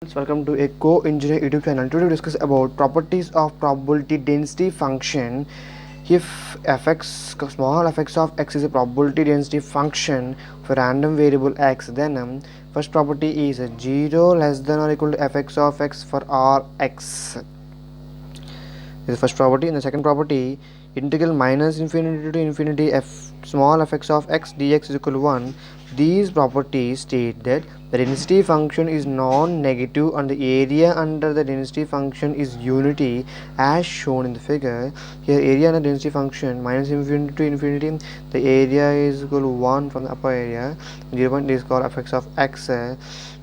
Welcome to a co-engineer YouTube channel. Today we discuss about properties of probability density function. If fx small fx of x is a probability density function for random variable x, then first property is 0 less than or equal to fx of x for all x. This is the first property. And the second property, integral minus infinity to infinity f small fx of x dx is equal to 1. These properties state that the density function is non-negative and the area under the density function is unity as shown in the figure. Here area under density function minus infinity to infinity, the area is equal to 1 from the upper area. 0 point is called fx of x.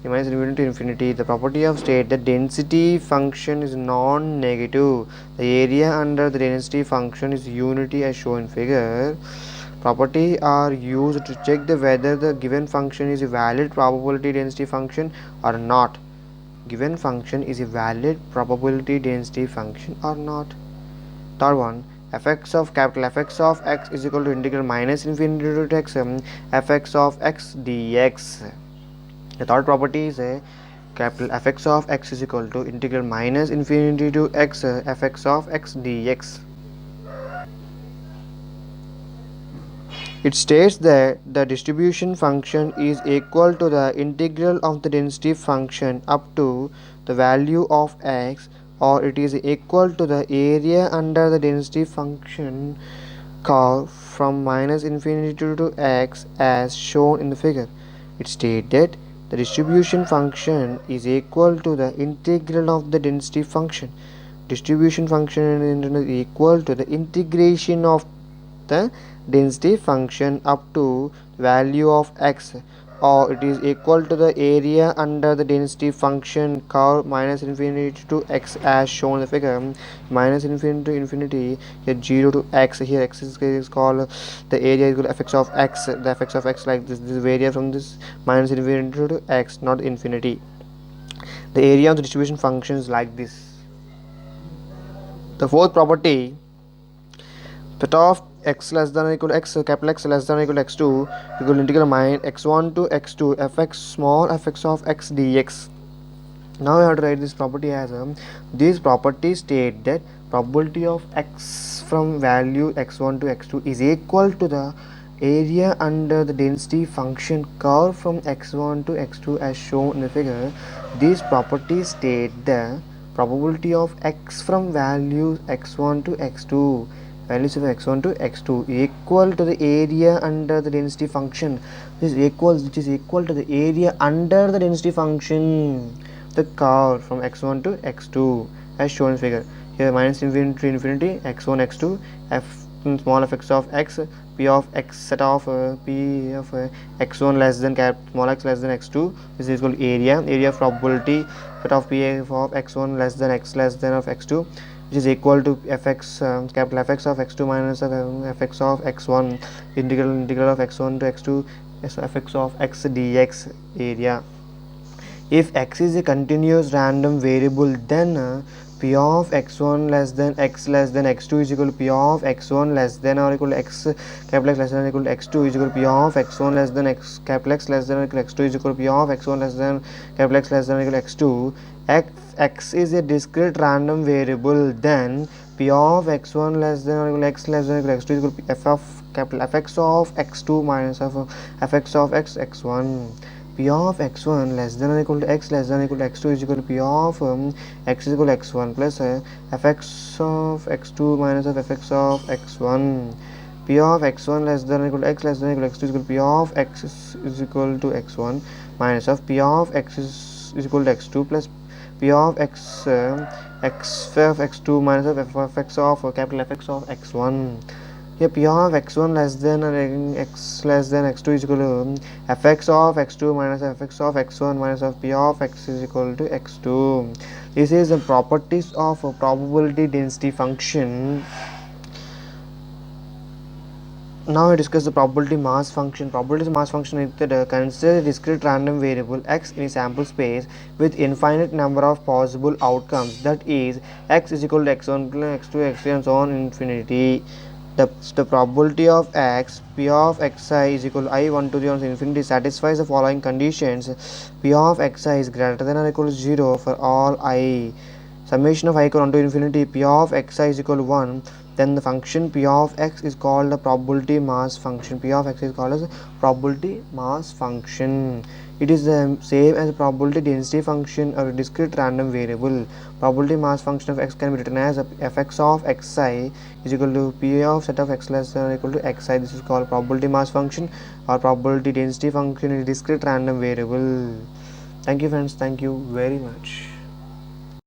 Minus infinity to infinity, the property of state that density function is non-negative, the area under the density function is unity as shown in figure. Properties are used to check whether the given function is a valid probability density function or not. Given function is a valid probability density function or not. Third one, fx of capital Fx of x is equal to integral minus infinity to x fx of x dx. The third property is capital Fx of x is equal to integral minus infinity to x fx of x dx. It states that the distribution function is equal to the integral of the density function up to the value of x, or it is equal to the area under the density function curve from minus infinity to x as shown in the figure. It states that the distribution function is equal to the integral of the density function. Distribution function is equal to the integration of the density function up to value of x, or it is equal to the area under the density function curve minus infinity to x as shown in the figure. Minus infinity to infinity, here 0 to x, here x is called the area is equal to fx of x, the fx of x like this area from this minus infinity to x, not infinity. The area of the distribution function is like this. The fourth property, that of x less than or equal to x, capital X less than or equal to x2 equal to integral minus x1 to x2 fx small fx of x dx. Now we have to write this property as these properties state that probability of x from value x1 to x2 is equal to the area under the density function curve from x1 to x2 as shown in the figure. These properties state the probability of x from values x1 to x2, values of x1 to x2 equal to the area under the density function. This equals, which is equal to the area under the density function, the curve from x1 to x2 as shown in figure. Here minus infinity to infinity, x1 x2 f small fx of x, p of x set of p of x1 less than cap small x less than x2, this is equal to area of probability set of p of x1 less than x less than of x2, which is equal to fx capital Fx of x2 minus fx of x1 integral of x1 to x2 fx of x dx area. If x is a continuous random variable, then p of x1 less than x less than x2 is equal to p of x1 less than or equal to x capital X less than or equal to x2 is equal to p of x1 less than x capital X less than or equal to x2 is equal to p of x1 less than capital X less than or equal to x2. X is a discrete random variable, then p of x1 less than or equal to x less than or equal to x2 is equal to f of capital Fx of x2 minus f of fx of x1. P of x1 less than or equal to x less than or equal to x2 is equal to p of x is equal to x1 plus fx of x2 minus of fx of x1. P of x1 less than or equal to x less than or equal to x2 is equal to p of x is equal to x1 minus of p of x is equal to x2 plus p of x x of x2 minus of f of x of capital Fx of x1. Here p of x1 less than or x less than x2 is equal to fx of x2 minus fx of x1 minus of p of x is equal to x2. This is the properties of a probability density function. Now we discuss the probability mass function. Probability mass function is that consider a discrete random variable x in a sample space with infinite number of possible outcomes, that is x is equal to x1 plus x2 x3 and so on infinity. The probability of x p of xi is equal to I 1 to the infinity satisfies the following conditions. P of xi is greater than or equal to 0 for all I. Summation of I equal 1 to infinity p of xi is equal to 1. Then the function p of x is called the probability mass function. P of x is called as a probability mass function. It is the same as a probability density function or a discrete random variable. Probability mass function of x can be written as fx of xi is equal to p of set of x less than or equal to xi. This is called probability mass function or probability density function in a discrete random variable. Thank you friends. Thank you very much.